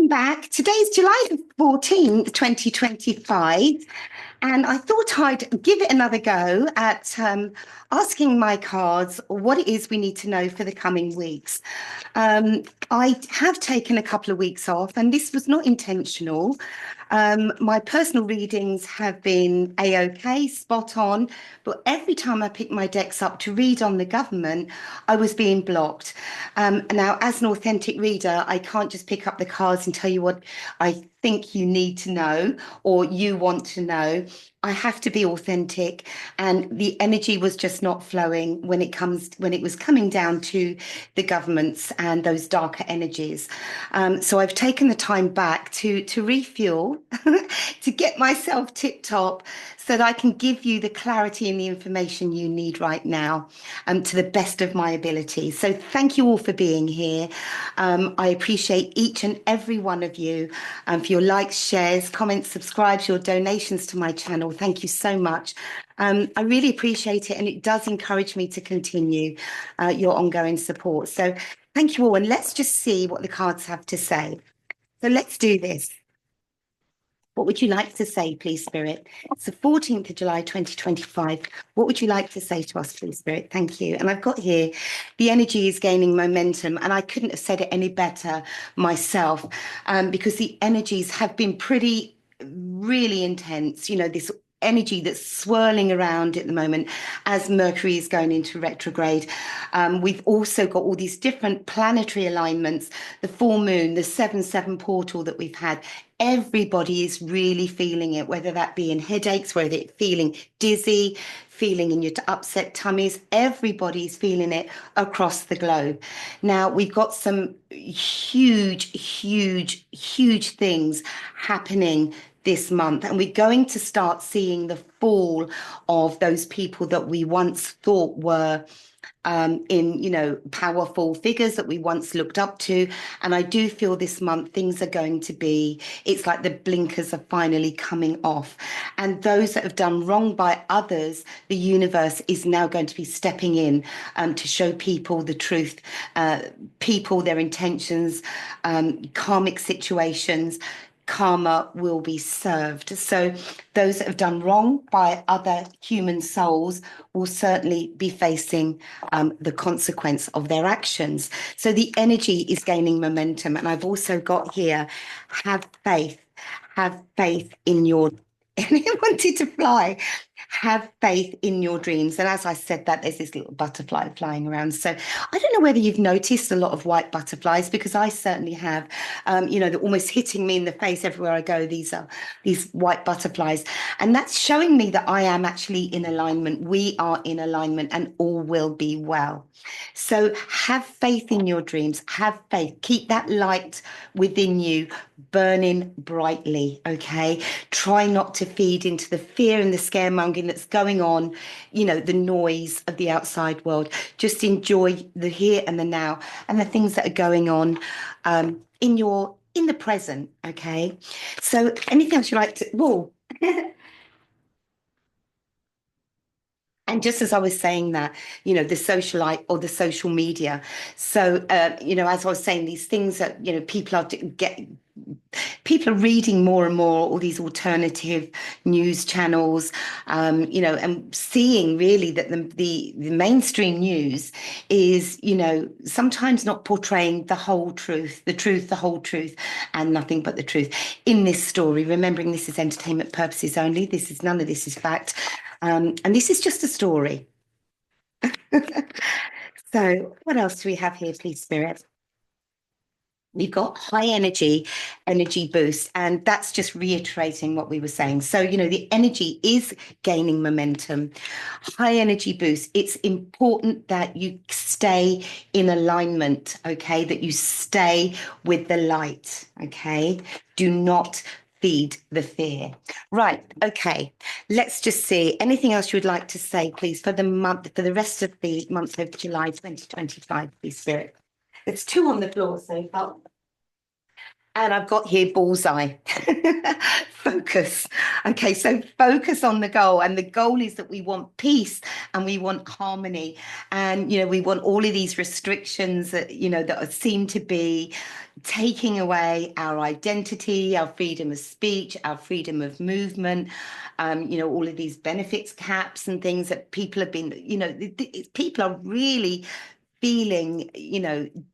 Back. Today's July the 14th, 2025, and I thought I'd give it another go at asking my cards what it is we need to know for the coming weeks. I have taken a couple of weeks off, and this was not intentional. My personal readings have been a-okay, spot on, but every time I picked my decks up to read on the government, I was being blocked. Now, as an authentic reader, I can't just pick up the cards and tell you what I think you need to know or you want to know. I have to be authentic, and the energy was just not flowing when it was coming down to the governments and those darker energies. So I've taken the time back to refuel, to get myself tip top, so that I can give you the clarity and the information you need right now, to the best of my ability. So thank you all for being here. I appreciate each and every one of you, for your likes, shares, comments, subscribes, your donations to my channel. Thank you so much. I really appreciate it, and it does encourage me to continue your ongoing support. So thank you all, and let's just see what the cards have to say. So let's do this. What would you like to say, please, Spirit? It's the 14th of July, 2025. What would you like to say to us, please, Spirit? Thank you. And I've got here, the energy is gaining momentum, and I couldn't have said it any better myself, because the energies have been really intense. You know, this energy that's swirling around at the moment as Mercury is going into retrograde. We've also got all these different planetary alignments, the full moon, the 7-7 portal that we've had. Everybody is really feeling it, whether that be in headaches, whether it's feeling dizzy, feeling in your upset tummies. Everybody's feeling it across the globe. Now, we've got some huge things happening this month, and we're going to start seeing the fall of those people that we once thought were powerful figures that we once looked up to. And I do feel this month things are going to be, it's like the blinkers are finally coming off. And those that have done wrong by others, the universe is now going to be stepping in to show people the truth, people, their intentions, karmic situations. Karma will be served. So those that have done wrong by other human souls will certainly be facing the consequence of their actions. So the energy is gaining momentum. And I've also got here, have faith in your, and it wanted to fly. Have faith in your dreams. And as I said that, there's this little butterfly flying around. So I don't know whether you've noticed a lot of white butterflies, because I certainly have. They're almost hitting me in the face everywhere I go. These are these white butterflies. And that's showing me that I am actually in alignment. We are in alignment, and all will be well. So have faith in your dreams. Have faith. Keep that light within you burning brightly, okay? Try not to feed into the fear and the scaremongering that's going on, the noise of the outside world. Just enjoy the here and the now and the things that are going on in the present, okay? So anything else you like to, whoa. And just as I was saying that, the socialite or the social media. So, as I was saying, these things that, people are reading more and more all these alternative news channels, and seeing really that the mainstream news is, sometimes not portraying the whole truth, the whole truth, and nothing but the truth in this story. Remembering this is entertainment purposes only. None of this is fact. And this is just a story. So what else do we have here, please, Spirit? We've got high energy boost, and that's just reiterating what we were saying. So, the energy is gaining momentum. High energy boost. It's important that you stay in alignment, okay? That you stay with the light, okay? Do not feed the fear. Right, okay. Let's just see. Anything else you would like to say, please, for the rest of the month of July 2025, please, Spirit? It's two on the floor so far. And I've got here bullseye. Focus. Okay, so focus on the goal. And the goal is that we want peace and we want harmony. And, we want all of these restrictions that, seem to be taking away our identity, our freedom of speech, our freedom of movement, all of these benefits caps and things that people have been, people are really feeling,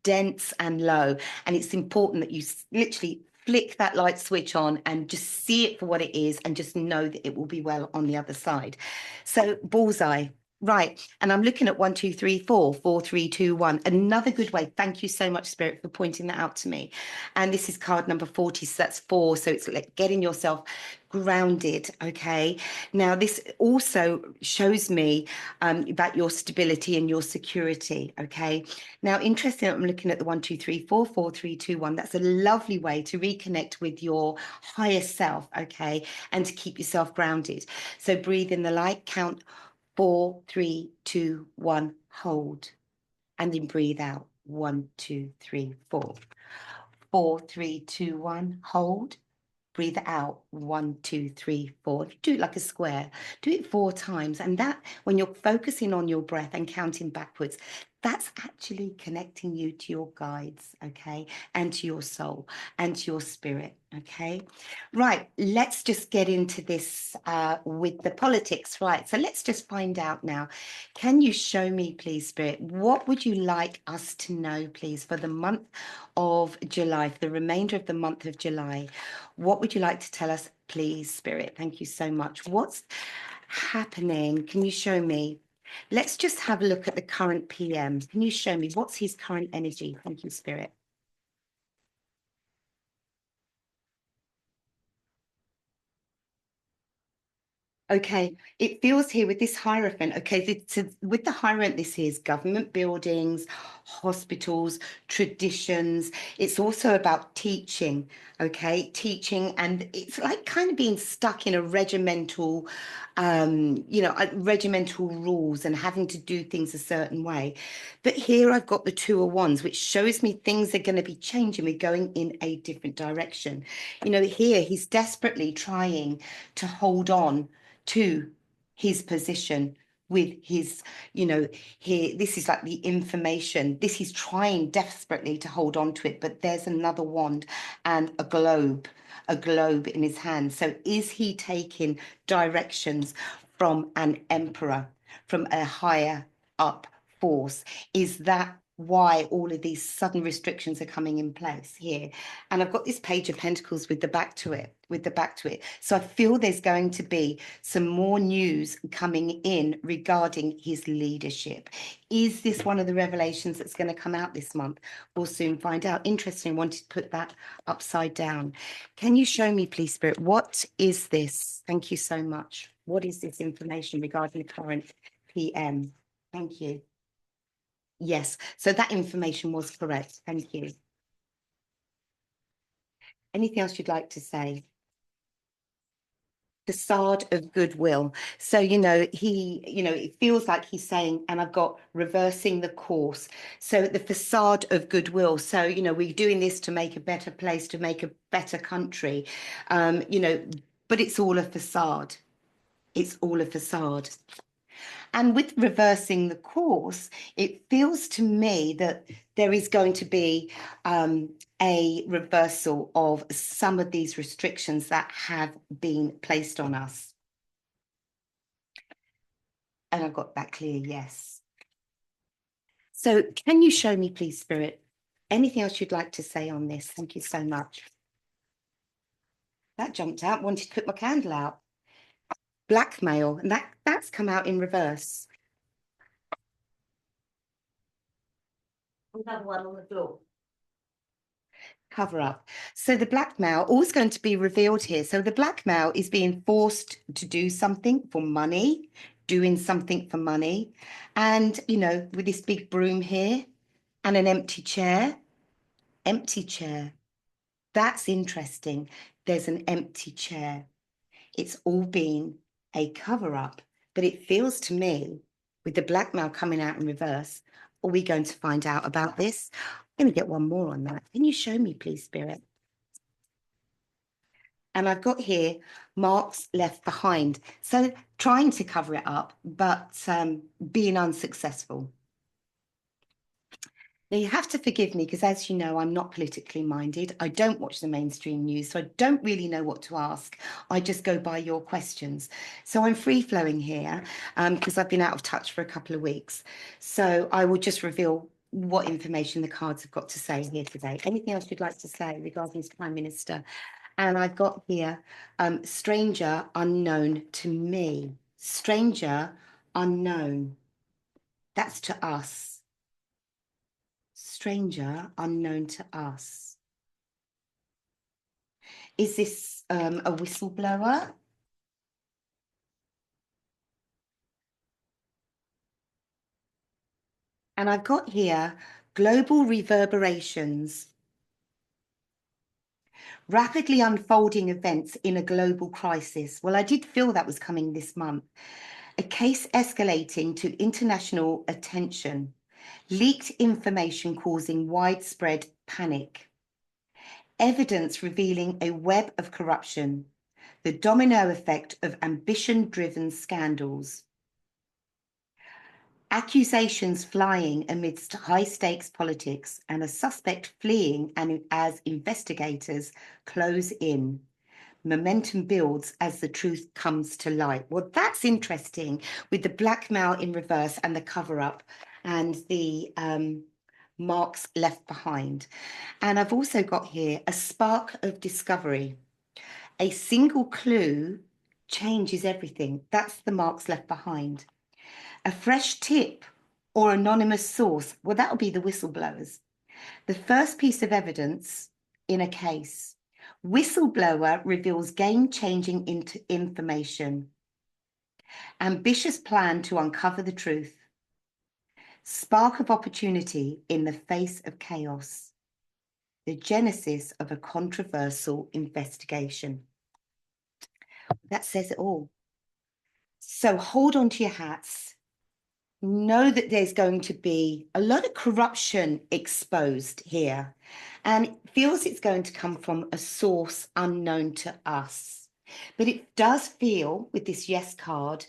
dense and low. And it's important that you literally flick that light switch on and just see it for what it is and just know that it will be well on the other side. So, bullseye. Right. And I'm looking at 1, 2, 3, 4, 4, 3, 2, 1. Another good way. Thank you so much, Spirit, for pointing that out to me. And this is card number 40. So that's 4. So it's like getting yourself grounded. Okay. Now, this also shows me about your stability and your security. Okay. Now, interesting, I'm looking at the 1, 2, 3, 4, 4, 3, 2, 1. That's a lovely way to reconnect with your higher self. Okay. And to keep yourself grounded. So breathe in the light, count 4, 3, 2, 1, hold. And then breathe out 1, 2, 3, 4. 4, 3, 2, 1, hold. Breathe out 1, 2, 3, 4. Do it like a square. Do it 4 times. And that, when you're focusing on your breath and counting backwards, that's actually connecting you to your guides, okay? And to your soul and to your spirit, okay? Right, let's just get into this with the politics, right? So let's just find out now. Can you show me, please, Spirit, what would you like us to know, please, for the month of July, for the remainder of the month of July? What would you like to tell us, please, Spirit? Thank you so much. What's happening? Can you show me? Let's just have a look at the current PM. Can you show me what's his current energy? Thank you, Spirit. Okay, it feels here with this Hierophant. Okay, with the Hierophant, this is government buildings, hospitals, traditions. It's also about teaching, okay, teaching, and it's like kind of being stuck in a regimental, regimental rules and having to do things a certain way. But here I've got the Two of Wands, which shows me things are going to be changing. We're going in a different direction. Here he's desperately trying to hold on to his position with his, here, this is like the information. This he's trying desperately to hold on to it, but there's another wand and a globe in his hand. So is he taking directions from an emperor, from a higher up force? Is that why all of these sudden restrictions are coming in place here? And I've got this Page of Pentacles with the back to it, So I feel there's going to be some more news coming in regarding his leadership. Is this one of the revelations that's going to come out this month? We'll soon find out. Interesting. Wanted to put that upside down. Can you show me, please, Spirit? What is this? Thank you so much. What is this information regarding the current PM? Thank you. Yes, so that information was correct. Thank you. Anything else you'd like to say? Facade of goodwill. So, it feels like he's saying, and I've got reversing the course. So the facade of goodwill. So, we're doing this to make a better place, to make a better country. But it's all a facade. It's all a facade. And with reversing the course, it feels to me that there is going to be a reversal of some of these restrictions that have been placed on us. And I've got that clear, yes. So can you show me, please, Spirit, anything else you'd like to say on this? Thank you so much. That jumped out, wanted to put my candle out. Blackmail, and that's come out in reverse. Another one on the floor. Cover up. So the blackmail always going to be revealed here. So the blackmail is being forced to do something for money, doing something for money. And, with this big broom here and an empty chair. That's interesting. There's an empty chair. It's all been a cover up, but it feels to me with the blackmail coming out in reverse, are we going to find out about this? I'm going to get one more on that. Can you show me, please, Spirit? And I've got here marks left behind. So trying to cover it up, but being unsuccessful. Now, you have to forgive me because, as you know, I'm not politically minded. I don't watch the mainstream news, so I don't really know what to ask. I just go by your questions. So I'm free flowing here because I've been out of touch for a couple of weeks. So I will just reveal what information the cards have got to say here today. Anything else you'd like to say regarding this Prime Minister? And I've got here stranger unknown to me. Stranger unknown. That's to us. Stranger unknown to us. Is this a whistleblower? And I've got here global reverberations, rapidly unfolding events in a global crisis. Well, I did feel that was coming this month. A case escalating to international attention, leaked information causing widespread panic, evidence revealing a web of corruption, the domino effect of ambition-driven scandals, accusations flying amidst high-stakes politics, and a suspect fleeing and as investigators close in. Momentum builds as the truth comes to light. Well, that's interesting with the blackmail in reverse and the cover-up and the marks left behind. And I've also got here a spark of discovery. A single clue changes everything. That's the marks left behind. A fresh tip or anonymous source, well, that'll be the whistleblowers. The first piece of evidence in a case. Whistleblower reveals game-changing information. Ambitious plan to uncover the truth. Spark of opportunity in the face of chaos. The genesis of a controversial investigation. That says it all. So hold on to your hats. Know that there's going to be a lot of corruption exposed here, and it feels it's going to come from a source unknown to us. But it does feel with this yes card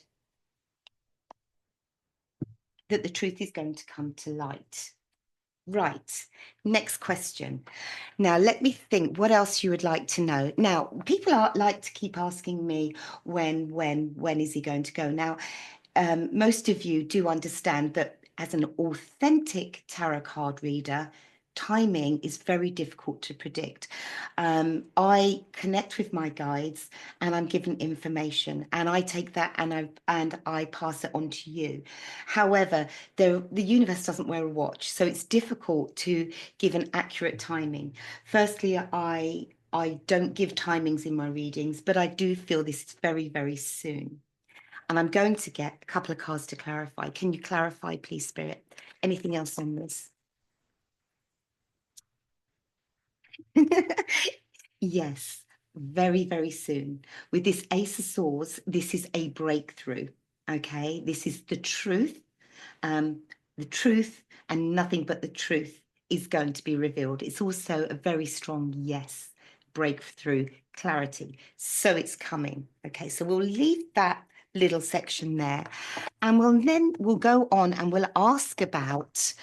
that the truth is going to come to light. Right, next question. Now, let me think what else you would like to know. Now, people like to keep asking me when is he going to go? Now, most of you do understand that as an authentic tarot card reader, timing is very difficult to predict. I connect with my guides and I'm given information and I take that and I pass it on to you. However, the universe doesn't wear a watch, so it's difficult to give an accurate timing. Firstly, I don't give timings in my readings, but I do feel this is very, very soon. And I'm going to get a couple of cards to clarify. Can you clarify, please, Spirit? Anything else on this? Yes, very, very soon. With this Ace of Swords, this is a breakthrough, okay? This is the truth and nothing but the truth is going to be revealed. It's also a very strong yes, breakthrough, clarity. So it's coming, okay? So we'll leave that little section there and we'll go on and we'll ask about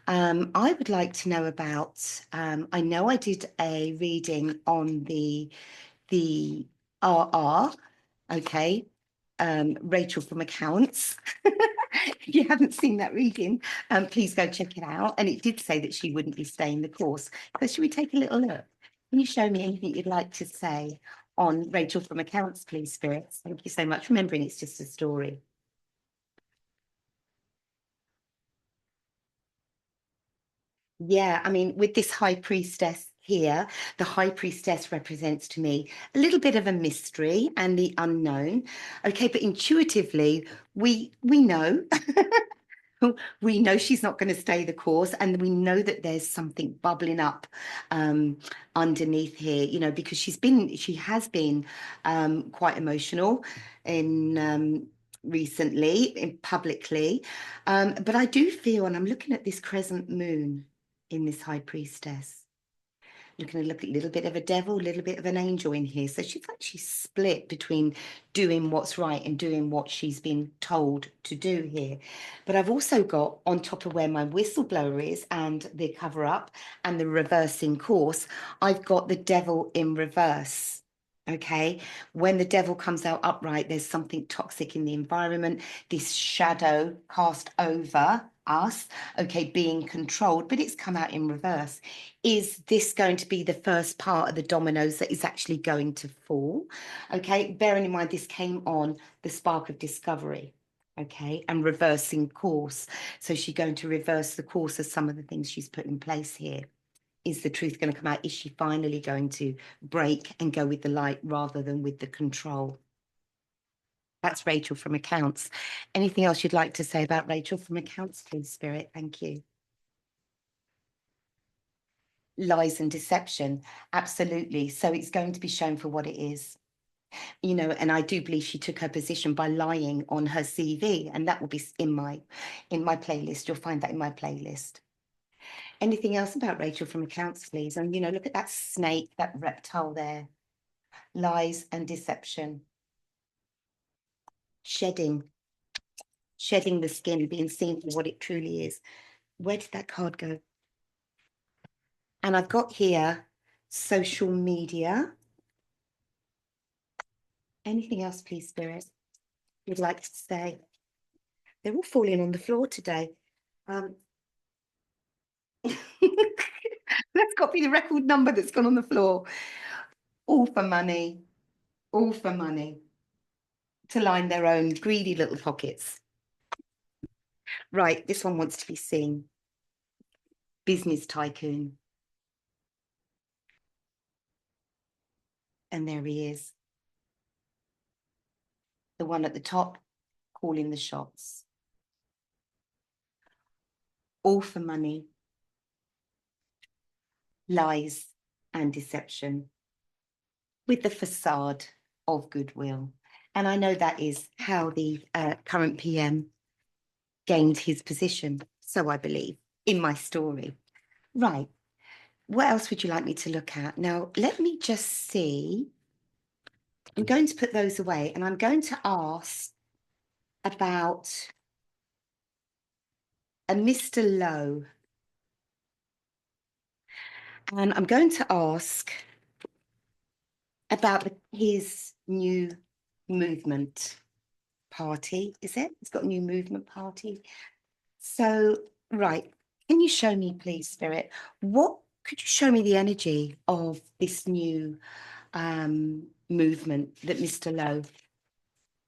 I would like to know about I know I did a reading on the RR, okay, Rachel from Accounts. If you haven't seen that reading, please go check it out. And it did say that she wouldn't be staying the course. So should we take a little look? Can you show me anything you'd like to say on Rachel from Accounts, please, Spirits? Thank you so much. Remembering it's just a story. Yeah, I mean, with this high priestess here, the high priestess represents to me a little bit of a mystery and the unknown. Okay, but intuitively, we know we know she's not going to stay the course, and we know that there's something bubbling up underneath here, you know, because she has been quite emotional in recently, publicly. But I do feel, and I'm looking at this crescent moon in this high priestess. Looking to look at a little bit of a devil, a little bit of an angel in here. So she's actually split between doing what's right and doing what she's been told to do here. But I've also got on top of where my whistleblower is and the cover up and the reversing course, I've got the devil in reverse. Okay, when the devil comes out upright, there's something toxic in the environment, this shadow cast over us, okay, being controlled, but it's come out in reverse. Is this going to be the first part of the dominoes that is actually going to fall? Okay, bearing in mind this came on the spark of discovery, okay, and reversing course. So she's going to reverse the course of some of the things she's put in place here. Is the truth going to come out? Is she finally going to break and go with the light rather than with the control? That's Rachel from accounts. Anything else you'd like to say about Rachel from accounts, please, Spirit? Thank you. Lies and deception. Absolutely. So it's going to be shown for what it is. You know, and I do believe she took her position by lying on her CV, and that will be in my playlist. You'll find that in my playlist. Anything else about Rachel from accounts, please? And, you know, look at that snake, that reptile there. Lies and deception. Shedding the skin, being seen for what it truly is. Where did that card go? And I've got here social media. Anything else, please, Spirit, you'd like to say? They're all falling on the floor today. Um, that's got to be the record number that's gone on the floor. All for money. All for money. To line their own greedy little pockets. Right, this one wants to be seen. Business tycoon. And there he is. The one at the top calling the shots. All for money. Lies and deception. With the facade of goodwill. And I know that is how the current PM gained his position. So I believe in my story. Right. What else would you like me to look at? Now, let me just see. I'm going to put those away and I'm going to ask about a Mr. Lowe. And I'm going to ask about his new movement party. Is it? It's got a new movement party. So, right. Can you show me, please, Spirit? Could you show me the energy of this new movement that Mr. Lowe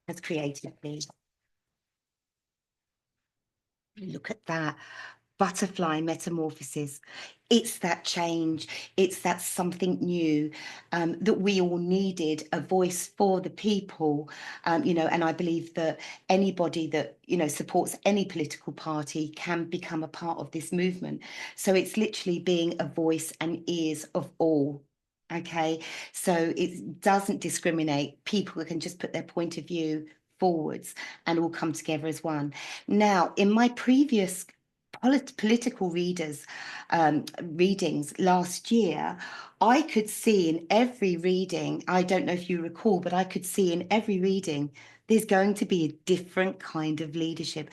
has created, please? Look at that. Butterfly metamorphosis. It's that change. It's that something new that we all needed, a voice for the people, you know, and I believe that anybody that, you know, supports any political party can become a part of this movement. So it's literally being a voice and ears of all. Okay, so it doesn't discriminate. People can just put their point of view forwards and all come together as one. Now, in my previous political readings last year, I could see in every reading, I don't know if you recall, but I could see in every reading, there's going to be a different kind of leadership.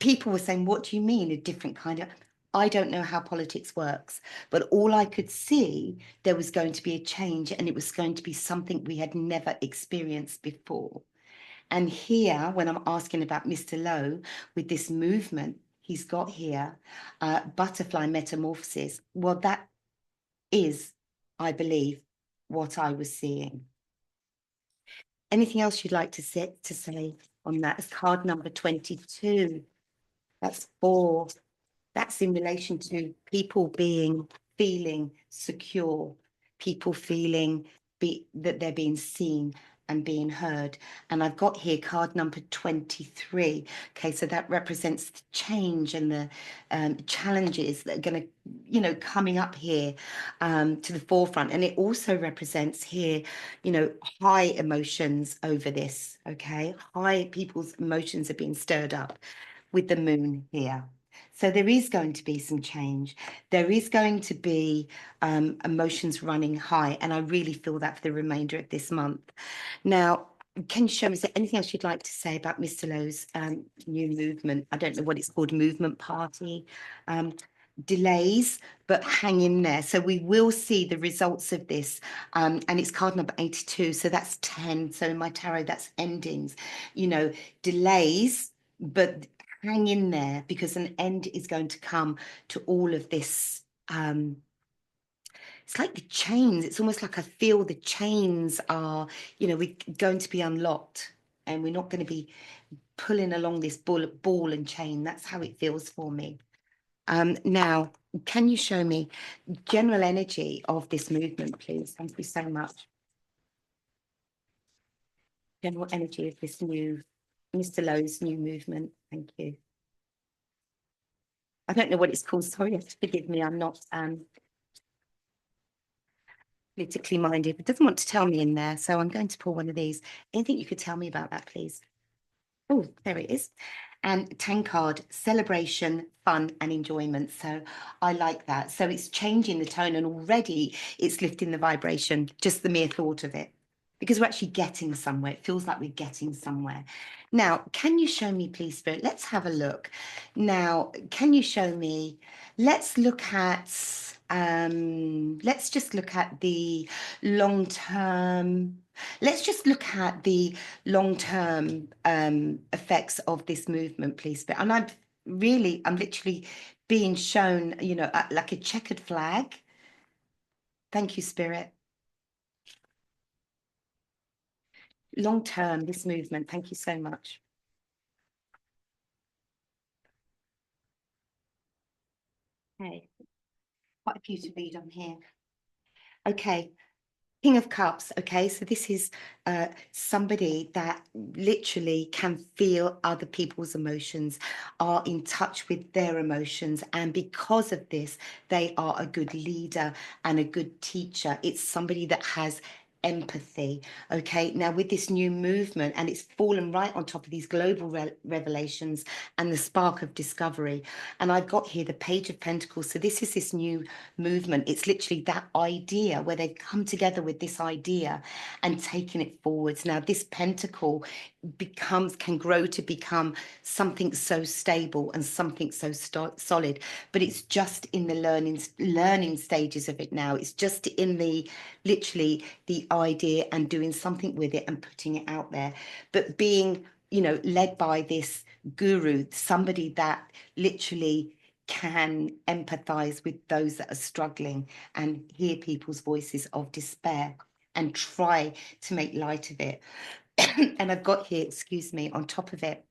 People were saying, what do you mean a different kind of? I don't know how politics works, but all I could see, there was going to be a change and it was going to be something we had never experienced before. And here, when I'm asking about Mr. Lowe, with this movement he's got here, butterfly metamorphosis, well, that is, I believe, what I was seeing. Anything else you'd like to say on that? It's card number 22. That's 4. That's in relation to people feeling secure, people feeling that they're being seen and being heard. And I've got here card number 23. Okay, so that represents the change and the challenges that are going to, you know, coming up here to the forefront. And it also represents here, you know, high emotions over this. Okay, high people's emotions are being stirred up with the moon here. So there is going to be some change. There is going to be emotions running high. And I really feel that for the remainder of this month. Now, can you show me, is there anything else you'd like to say about Mr. Lowe's new movement? I don't know what it's called, movement party. Delays, but hang in there. So we will see the results of this. And it's card number 82. So that's 10. So in my tarot, that's endings, you know, delays, but hang in there because an end is going to come to all of this. It's like the chains. It's almost like I feel the chains are, we're going to be unlocked and we're not going to be pulling along this ball and chain. That's how it feels for me. Now, can you show me general energy of this movement, please? Thank you so much. General energy of this new, Mr. Lowe's new movement. Thank you. I don't know what it's called. Sorry, forgive me. I'm not politically minded. It doesn't want to tell me in there. So I'm going to pull one of these. Anything you could tell me about that, please? Oh, there it is. And Tankard, celebration, fun and enjoyment. So I like that. So it's changing the tone and already it's lifting the vibration, just the mere thought of it, because we're actually getting somewhere. It feels like we're getting somewhere. Now, can you show me, please, Spirit? Let's have a look. Now, can you show me? Let's look at, let's just look at the long term. Let's just look at the long-term effects of this movement, please. And I'm literally being shown, like a checkered flag. Thank you, Spirit. Long-term, this movement. Thank you so much. Okay, quite a few to read on here. Okay, King of Cups. Okay, so this is somebody that literally can feel other people's emotions, are in touch with their emotions, and because of this, they are a good leader and a good teacher. It's somebody that has empathy. Okay, now with this new movement, and it's fallen right on top of these global revelations and the spark of discovery. And I've got here the Page of Pentacles. So this is this new movement. It's literally that idea where they've come together with this idea and taken it forwards. Now this pentacle can grow to become something so stable and something so solid, but it's just in the learning stages of it now. It's just in the literally the idea and doing something with it and putting it out there, but being led by this guru, somebody that literally can empathize with those that are struggling and hear people's voices of despair and try to make light of it. And I've got here, excuse me, on top of it,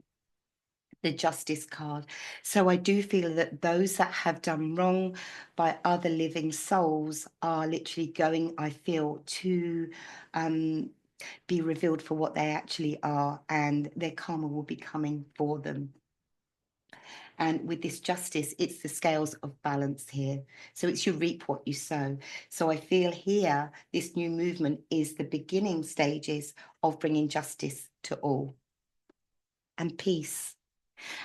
the justice card. So I do feel that those that have done wrong by other living souls are literally going, I feel, to be revealed for what they actually are, and their karma will be coming for them. And with this justice, it's the scales of balance here. So it's you reap what you sow. So I feel here, this new movement is the beginning stages of bringing justice to all and peace.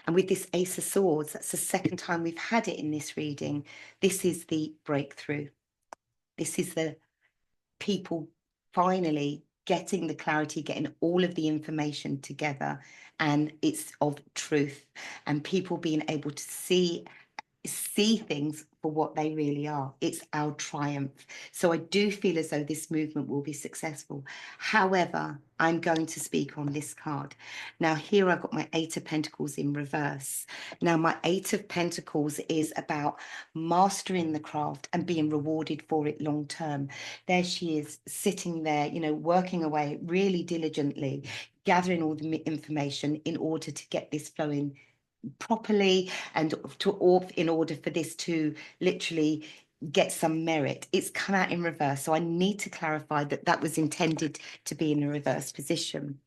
And with this Ace of Swords, that's the second time we've had it in this reading. This is the breakthrough. This is the people finally getting the clarity, getting all of the information together, and it's of truth, and people being able to see things for what they really are. It's our triumph. So I do feel as though this movement will be successful. However, I'm going to speak on this card. Now here I've got my Eight of Pentacles in reverse. Now my Eight of Pentacles is about mastering the craft and being rewarded for it long term. There she is sitting there, working away really diligently, gathering all the information in order to get this flowing properly and in order for this to literally get some merit. It's come out in reverse, so I need to clarify that that was intended to be in a reverse position.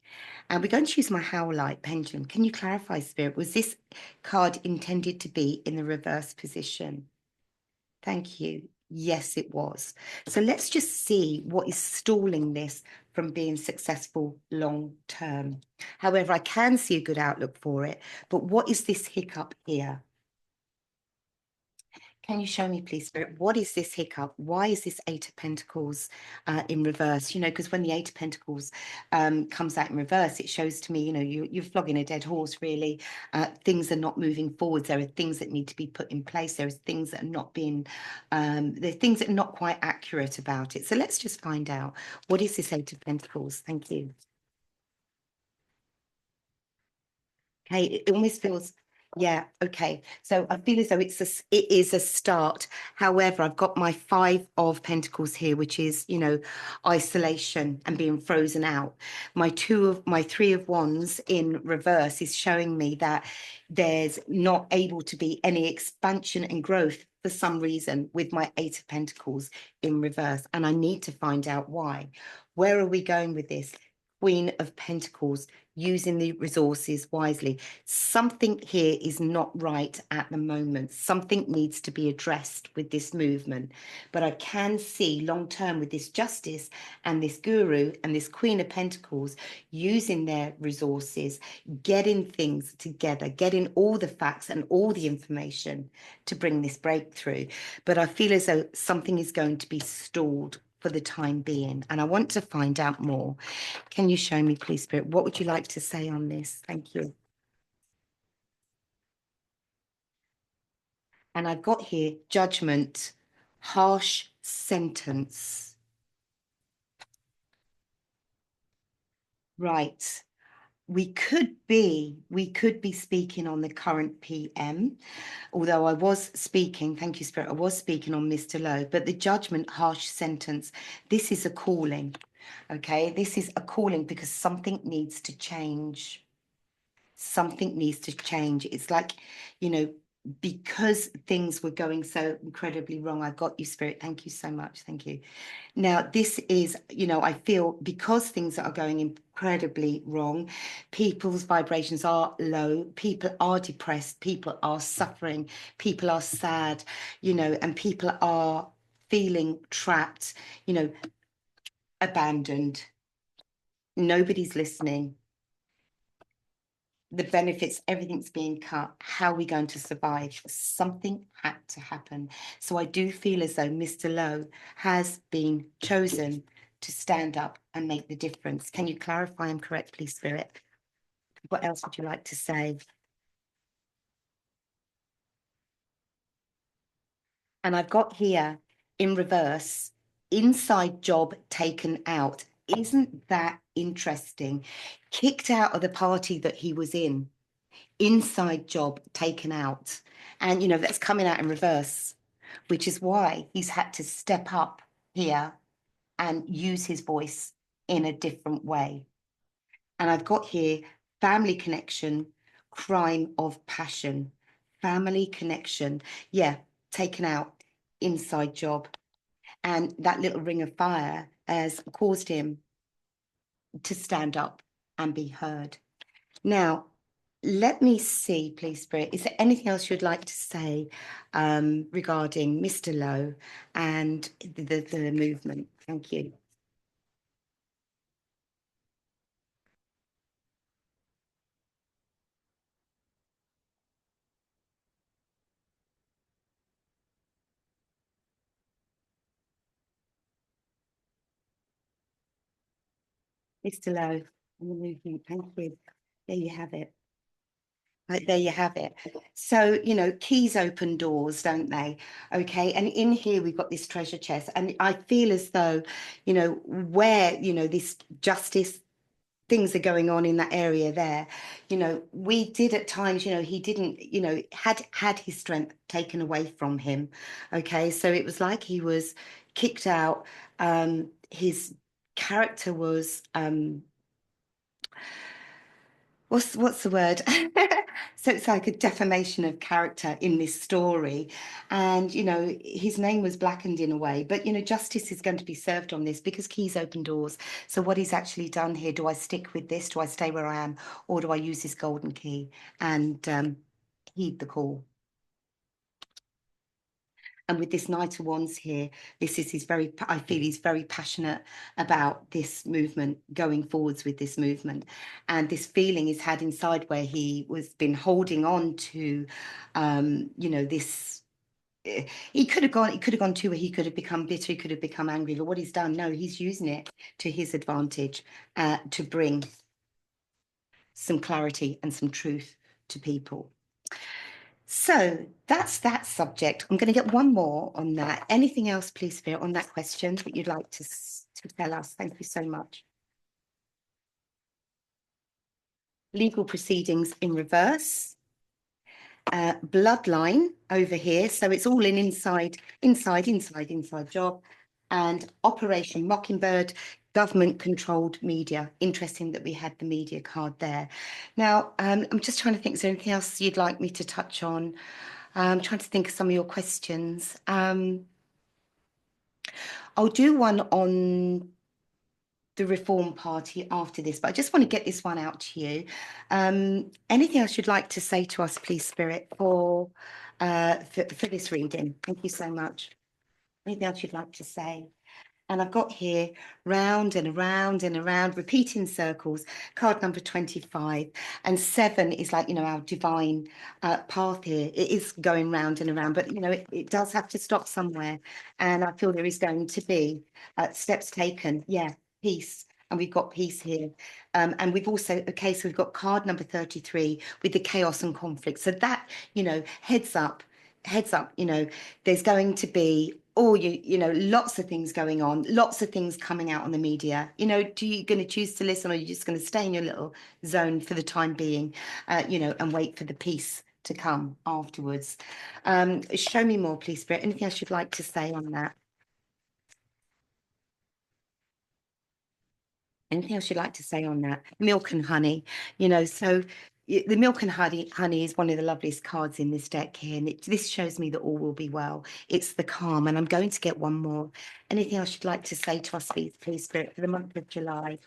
And we're going to use my Howlite pendulum. Can you clarify, Spirit, was this card intended to be in the reverse position? Thank you. Yes, it was. So let's just see what is stalling this from being successful long term. However, I can see a good outlook for it, but what is this hiccup here? Can you show me, please, Spirit? What is this hiccup? Why is this Eight of Pentacles in reverse? You know, because when the Eight of Pentacles comes out in reverse, it shows to me, you know, you're flogging a dead horse, really. Things are not moving forwards. There are things that need to be put in place. There are things that are not being, there are things that are not quite accurate about it. So let's just find out. What is this Eight of Pentacles? Thank you. Okay, it almost feels, yeah, okay. So I feel as though it is a start. However, I've got my Five of Pentacles here, which is, you know, isolation and being frozen out. My Three of Wands in reverse is showing me that there's not able to be any expansion and growth for some reason with my Eight of Pentacles in reverse. And I need to find out why. Where are we going with this? Queen of Pentacles, using the resources wisely. Something here is not right at the moment. Something needs to be addressed with this movement. But I can see long term with this Justice and this Guru and this Queen of Pentacles using their resources, getting things together, getting all the facts and all the information to bring this breakthrough. But I feel as though something is going to be stalled for the time being. And I want to find out more. Can you show me, please, Spirit? What would you like to say on this? Thank you. And I've got here judgment, harsh sentence. Right. We could be speaking on the current PM, although I was speaking, thank you, Spirit, I was speaking on Mr. Lowe, but the judgment, harsh sentence, this is a calling. Okay, this is a calling because something needs to change. Something needs to change. It's like, you know, because things were going so incredibly wrong. I got you, Spirit. Thank you so much. Thank you. Now, this is, you know, I feel because things are going incredibly wrong, people's vibrations are low, people are depressed, people are suffering, people are sad, you know, and people are feeling trapped, you know, abandoned. Nobody's listening. The benefits, everything's being cut. How are we going to survive? Something had to happen. So I do feel as though Mr. Lowe has been chosen to stand up and make the difference. Can you clarify him correctly, Spirit? What else would you like to say? And I've got here in reverse, inside job taken out. Isn't that interesting? Kicked out of the party that he was in. Inside job taken out. And, you know, that's coming out in reverse, which is why he's had to step up here and use his voice in a different way. And I've got here family connection, crime of passion, family connection. Yeah, taken out, inside job. And that little ring of fire has caused him to stand up and be heard. Now, let me see, please, Spirit. Is there anything else you'd like to say regarding Mr. Lowe and the movement? Thank you. Mr. Lowe and the movement. Thank you. There you have it. Right, there you have it. So, you know, keys open doors, don't they? Okay. And in here, we've got this treasure chest. And I feel as though, you know, where, you know, this justice things are going on in that area there, you know, we did at times, you know, he didn't, you know, had his strength taken away from him. Okay. So it was like he was kicked out. His character was what's the word? So it's like a defamation of character in this story. And, you know, his name was blackened in a way, but, you know, justice is going to be served on this because keys open doors. So what he's actually done here, do I stick with this? Do I stay where I am? Or do I use this golden key and heed the call? And with this Knight of Wands here, this is his very, I feel he's very passionate about this movement, going forwards with this movement. And this feeling he's had inside where he was been holding on to, you know, this he could have gone to where he could have become bitter, he could have become angry. But what he's done, no, he's using it to his advantage to bring some clarity and some truth to people. So that's that subject. I'm going to get one more on that. Anything else, please, Spirit, on that question that you'd like to tell us? Thank you so much. Legal proceedings in reverse. Bloodline over here. So it's all in inside job. And Operation Mockingbird, government-controlled media. Interesting that we had the media card there. Now, I'm just trying to think, is there anything else you'd like me to touch on? I'm trying to think of some of your questions. I'll do one on the Reform Party after this, but I just want to get this one out to you. Anything else you'd like to say to us, please, Spirit, for this reading? Thank you so much. Anything else you'd like to say? And I've got here round and around and around, repeating circles, card number 25. And 7 is like, our divine path here. It is going round and around, but, it does have to stop somewhere. And I feel there is going to be steps taken. Yeah, peace. And we've got peace here. And we've also, so we've got card number 33 with the chaos and conflict. So that, heads up, there's going to be lots of things going on, lots of things coming out on the media. Do you going to choose to listen, or are you just going to stay in your little zone for the time being, and wait for the peace to come afterwards? Show me more, please, Spirit. Anything else you'd like to say on that? Anything else you'd like to say on that? Milk and honey, so the milk and honey is one of the loveliest cards in this deck here. And this shows me that all will be well. It's the calm. And I'm going to get one more. Anything else you'd like to say to us, please, Spirit, for the month of July?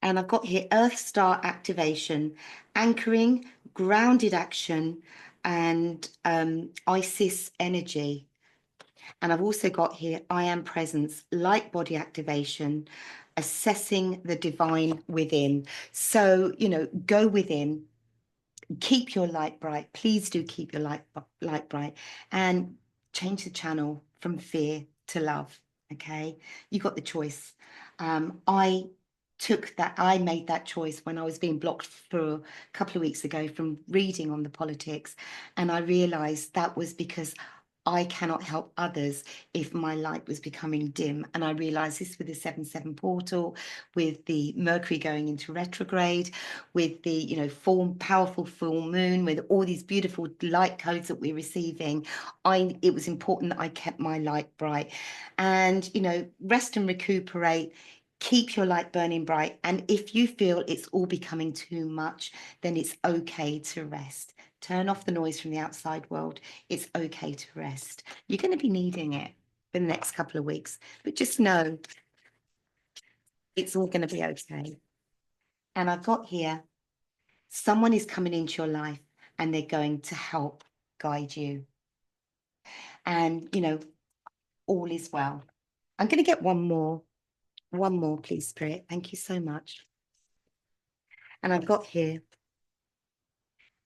And I've got here Earth Star activation, anchoring, grounded action, and Isis energy. And I've also got here I am presence, light body activation, assessing the divine within. So, go within, keep your light bright. Please do keep your light bright, and change the channel from fear to love. Okay, you got the choice. I made that choice when I was being blocked for a couple of weeks ago from reading on the politics, and I realized that was because I cannot help others if my light was becoming dim. And I realized this with the 7/7 portal, with the Mercury going into retrograde, with the, powerful full moon, with all these beautiful light codes that we're receiving. It was important that I kept my light bright. And, rest and recuperate. Keep your light burning bright. And if you feel it's all becoming too much, then it's okay to rest. Turn off the noise from the outside world. It's okay to rest. You're going to be needing it for the next couple of weeks, but just know it's all going to be okay. And I've got here, someone is coming into your life and they're going to help guide you. And, all is well. I'm going to get one more, please, Spirit. Thank you so much. And I've got here,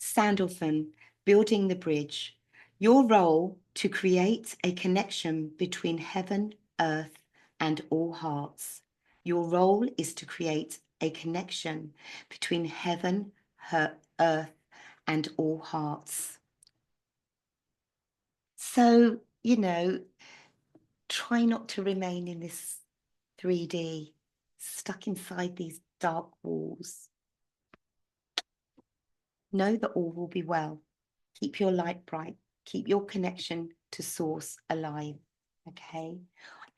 Sandalphon, building the bridge. Your role to create a connection between heaven, earth, and all hearts. Your role is to create a connection between heaven, earth, and all hearts. So, try not to remain in this 3D, stuck inside these dark walls. Know that all will be well. Keep your light bright. Keep your connection to source alive. Okay.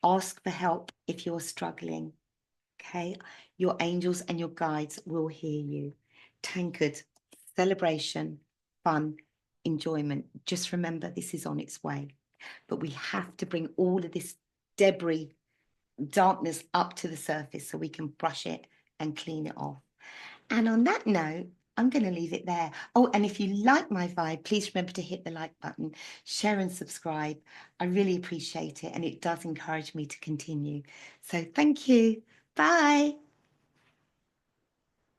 Ask for help if you're struggling. Okay. Your angels and your guides will hear you. Tankard, celebration, fun, enjoyment. Just remember, this is on its way. But we have to bring all of this debris, darkness up to the surface so we can brush it and clean it off. And on that note, I'm going to leave it there. Oh, and if you like my vibe, please remember to hit the like button, share and subscribe. I really appreciate it. And it does encourage me to continue. So thank you. Bye.